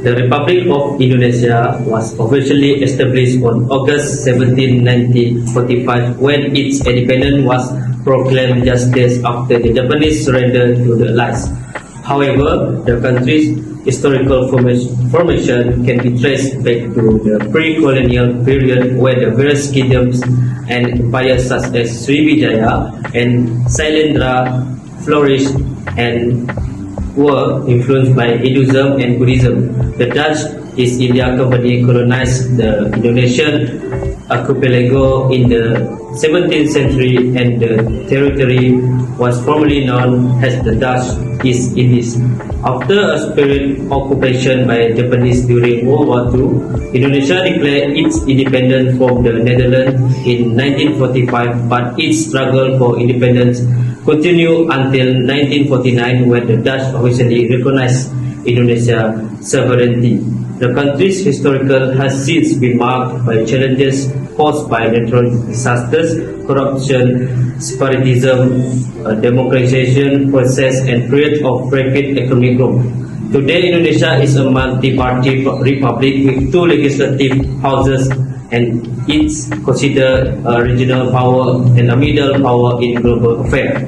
The Republic of Indonesia was officially established on August 17, 1945, when its independence was proclaimed just days after the Japanese surrender to the Allies. However, the country's historical formation can be traced back to the pre-colonial period, where the various kingdoms and empires such as Sriwijaya and Sailendra flourished and were influenced by Hinduism and Buddhism. The Dutch East India Company colonized the Indonesian archipelago in the 17th century, and the territory was formerly known as the Dutch East Indies. After a spirit occupation by Japanese during World War II, Indonesia declared its independence from the Netherlands in 1945, but its struggle for independence continued until 1949, when the Dutch officially recognized Indonesia's sovereignty. The country's historical has since been marked by challenges posed by natural disasters, corruption, separatism, democratization process, and period of rapid economic growth. Today, Indonesia is a multi-party republic with two legislative houses, and it's considered a regional power and a middle power in global affairs.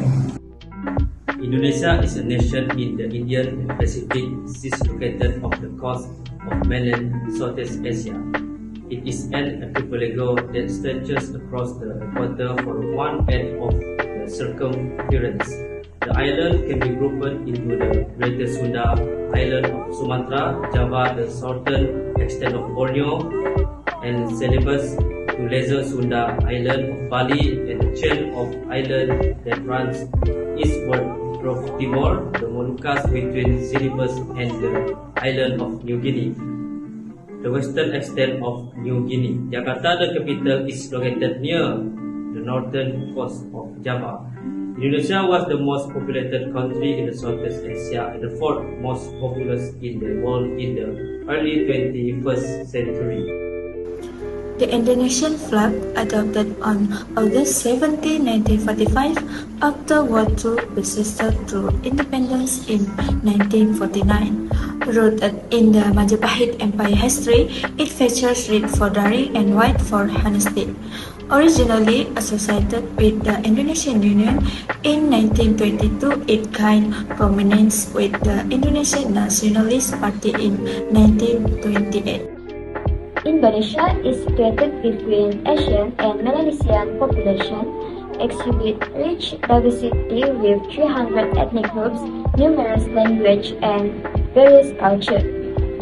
Indonesia is a nation in the Indian Pacific, situated off the coast of mainland Southeast Asia. It is an archipelago that stretches across the equator for one end of the circumference. The island can be grouped into the Greater Sunda Island of Sumatra, Java, the southern extent of Borneo, and Celebes to Lesser Sunda Island of Bali, and the chain of islands that runs eastward from Timor, the Moluccas between Celebes and the island of New Guinea. The western extent of New Guinea. Jakarta, the capital, is located near the northern coast of Java. Indonesia was the most populated country in the Southeast Asia and the fourth most populous in the world in the early 21st century. The Indonesian flag, adopted on August 17, 1945, after World II, persisted through independence in 1949. Rooted in the Majapahit Empire history, it features red for Dari and white for honesty. Originally associated with the Indonesian Union, in 1922 it gained prominence with the Indonesian Nationalist Party in 1928. Indonesia is situated between Asian and Melanesian population, exhibit rich diversity with 300 ethnic groups, numerous language and various culture.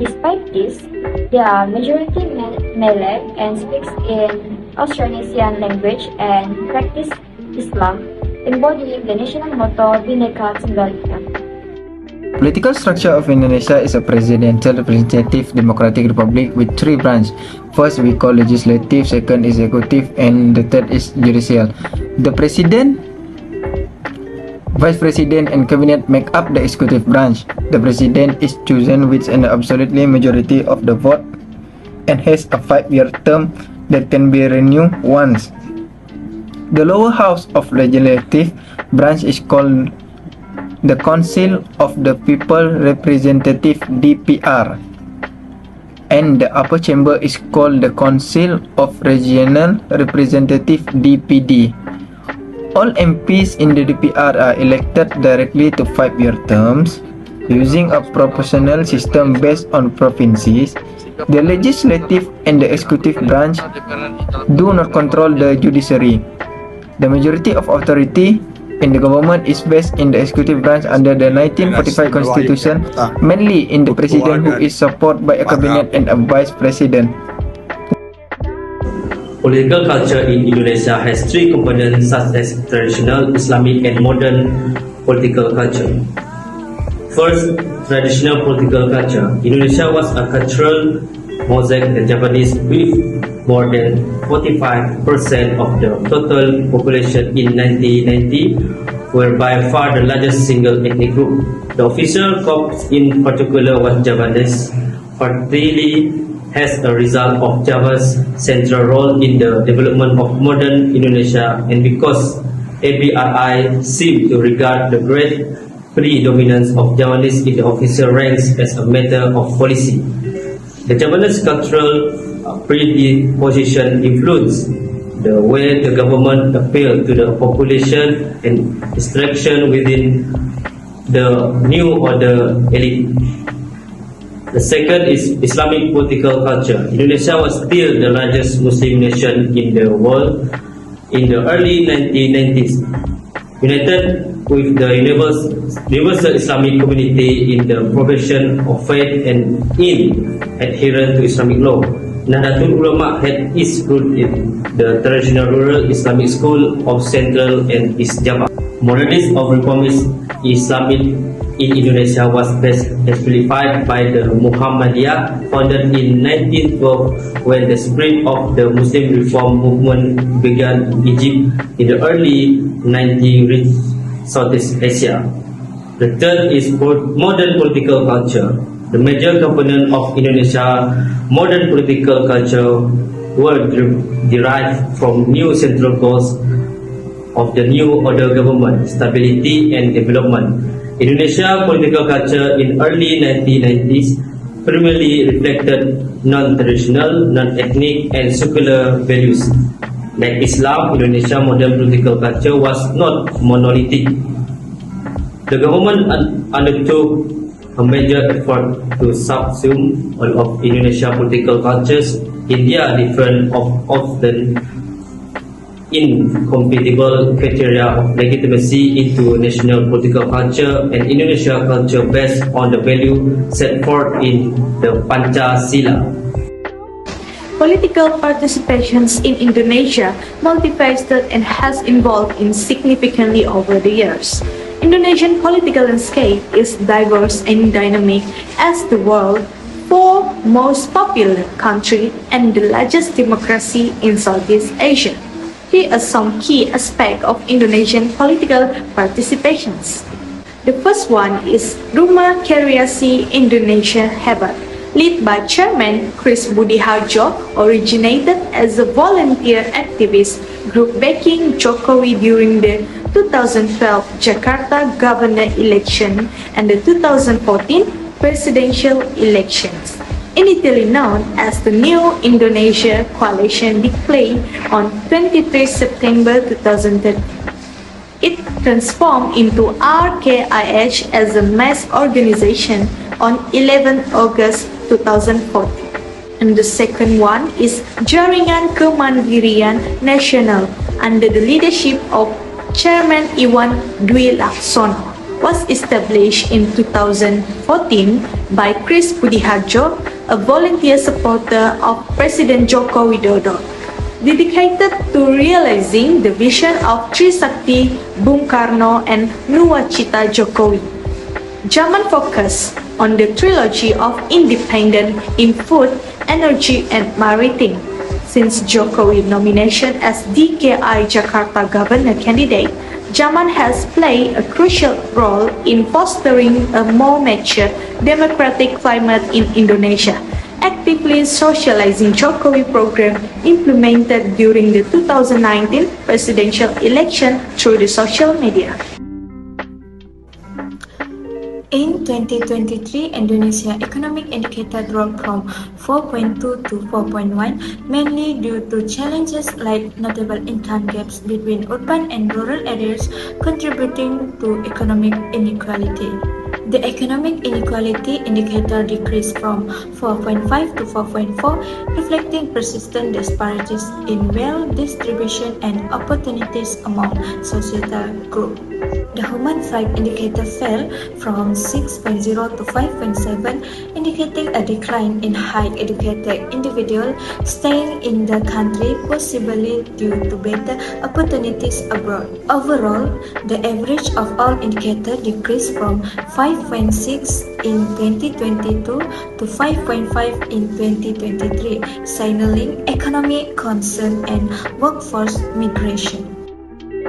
Despite this, they are majority Malay and speaks in Austronesian language and practice Islam, embodying the national motto Bhinneka Tunggal Ika. Political structure of Indonesia is a presidential representative democratic republic with three branches. First we call legislative, second is executive, and the third is judicial. The president, vice president, and cabinet make up the executive branch. The president is chosen with an absolutely majority of the vote and has a 5-year term that can be renewed once. The lower house of legislative branch is called the Council of the People Representative DPR, and the upper chamber is called the Council of Regional Representative DPD. All MPs in the DPR are elected directly to 5-year terms using a proportional system based on provinces. The legislative and the executive branch do not control the judiciary. The majority of authority in the government is based in the executive branch under the 1945 constitution, mainly in the president, who is supported by a cabinet and a vice president. Political culture in Indonesia has three components, such as traditional, Islamic, and modern political culture. First, traditional political culture. Indonesia was a cultural mosaic, the Japanese with more than 45% of the total population in 1990, were by far the largest single ethnic group. The official corps in particular was Javanese, partly as a result of Java's central role in the development of modern Indonesia, and because ABRI seemed to regard the great predominance of Javanese in the official ranks as a matter of policy. The Japanese cultural predisposition influenced the way the government appealed to the population and distraction within the new order elite. The second is Islamic political culture. Indonesia was still the largest Muslim nation in the world in the early 1990s, united with the universal Islamic community in the profession of faith and in adherence to Islamic law. Nahdlatul Ulama had its root in the traditional rural Islamic school of Central and East Java. Modernism of reformist Islamic in Indonesia was best exemplified by the Muhammadiyah, founded in 1912 when the spread of the Muslim reform movement began in Egypt in the early 19th Southeast Asia. The third is modern political culture. The major component of Indonesia modern political culture were derived from new central goals of the new order government, stability and development. Indonesia political culture in early 1990s primarily reflected non-traditional, non-ethnic and secular values. Like Islam, Indonesia modern political culture was not monolithic. The government undertook a major effort to subsume all of Indonesia political cultures in their different often incompatible criteria of legitimacy into national political culture and Indonesia culture based on the value set forth in the Pancasila. Political participations in Indonesia multifaceted and has evolved significantly over the years. Indonesian political landscape is diverse and dynamic as the world's fourth most populous country and the largest democracy in Southeast Asia. Here are some key aspects of Indonesian political participations. The first one is Rumah Kreasi Indonesia Hebat, led by Chairman Chris Budiharjo, originated as a volunteer activist group backing Jokowi during the 2012 Jakarta governor election and the 2014 presidential elections. Initially known as the New Indonesia Coalition declared on 23 September 2013. It transformed into RKIH as a mass organization on 11 August 2014. And the second one is Jaringan Kemandirian Nasional under the leadership of Chairman Iwan Dwi Laksono, was established in 2014 by Chris Budiharjo, a volunteer supporter of President Joko Widodo, dedicated to realizing the vision of Trisakti Bung Karno and Nuwacita Jokowi. Jaman focused on the trilogy of independence in food, energy and maritime. Since Jokowi's nomination as DKI Jakarta governor candidate, Jaman has played a crucial role in fostering a more mature democratic climate in Indonesia, actively socializing Jokowi program implemented during the 2019 presidential election through the social media. In 2023, Indonesia economic indicator dropped from 4.2 to 4.1, mainly due to challenges like notable income gaps between urban and rural areas, contributing to economic inequality. The economic inequality indicator decreased from 4.5 to 4.4, reflecting persistent disparities in wealth distribution and opportunities among societal groups. The human flight indicator fell from 6.0 to 5.7, indicating a decline in high educated individuals staying in the country, possibly due to better opportunities abroad. Overall, the average of all indicators decreased from 5.6 in 2022 to 5.5 in 2023, signaling economic concern and workforce migration.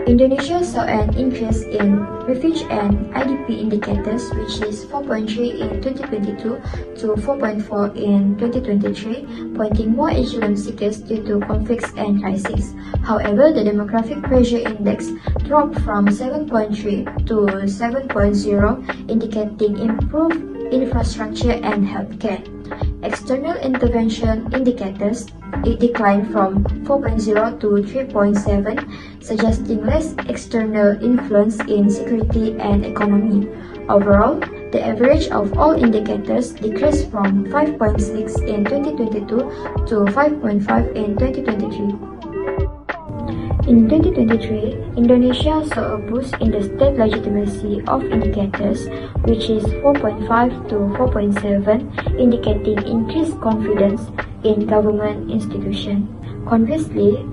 Indonesia saw an increase in refugee and IDP indicators, which is 4.3 in 2022 to 4.4 in 2023, pointing more asylum seekers due to conflicts and crises. However, the demographic pressure index dropped from 7.3 to 7.0, indicating improved infrastructure and healthcare. External intervention indicators declined from 4.0 to 3.7, suggesting less external influence in security and economy. Overall, the average of all indicators decreased from 5.6 in 2022 to 5.5 in 2023. In 2023, Indonesia saw a boost in the state legitimacy of indicators, which is 4.5 to 4.7, indicating increased confidence in government institutions. Conversely,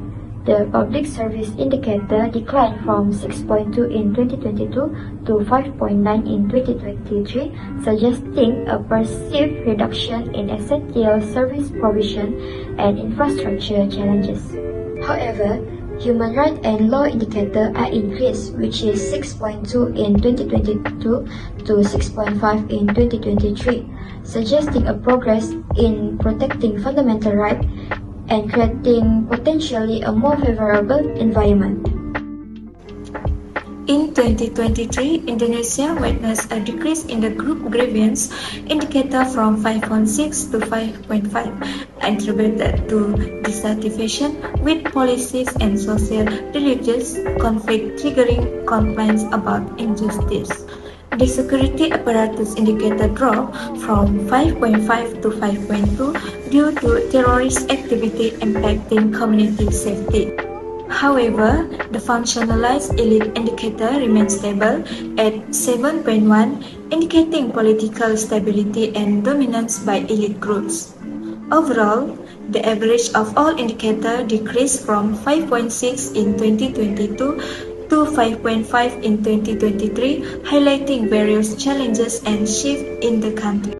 the public service indicator declined from 6.2 in 2022 to 5.9 in 2023, suggesting a perceived reduction in essential service provision and infrastructure challenges. However, human rights and law indicator are increased, which is 6.2 in 2022 to 6.5 in 2023, suggesting a progress in protecting fundamental rights and creating potentially a more favorable environment. In 2023, Indonesia witnessed a decrease in the group grievance indicator from 5.6 to 5.5, attributed to dissatisfaction with policies and social-religious conflict triggering complaints about injustice. The security apparatus indicator dropped from 5.5 to 5.2 due to terrorist activity impacting community safety. However, the functionalized elite indicator remains stable at 7.1, indicating political stability and dominance by elite groups. Overall, the average of all indicators decreased from 5.6 in 2022 to 5.5 in 2023, highlighting various challenges and shifts in the country.